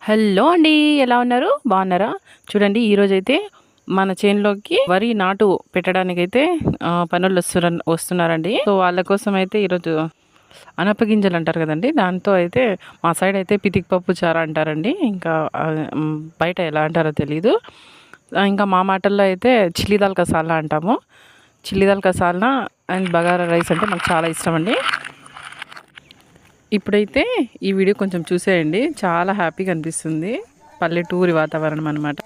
Hello అండి, ఎలా ఉన్నారు? బాగున్నారా? చూడండి, ఈరోజైతే మన చేనులోకి వరి నాటు పెట్టడానికైతే పనులు వస్తున్నారండి. సో వాళ్ళ కోసం అయితే ఈరోజు అనపగింజలు అంటారు కదండి, దాంతో అయితే మా సైడ్ అయితే పితికి పప్పు చారు అంటారండి. ఇంకా బయట ఎలా అంటారో తెలీదు. ఇంకా మా మాటల్లో అయితే చిల్లిదాల్ కసాలా అంటాము. చిల్లిదాల్ కసాలా అండ్ బగారా రైస్ అంటే మాకు చాలా ఇష్టం అండి. ఇప్పుడైతే ఈ వీడియో కొంచెం చూసేయండి, చాలా హ్యాపీగా అనిపిస్తుంది. పల్లెటూరి వాతావరణం అనమాట.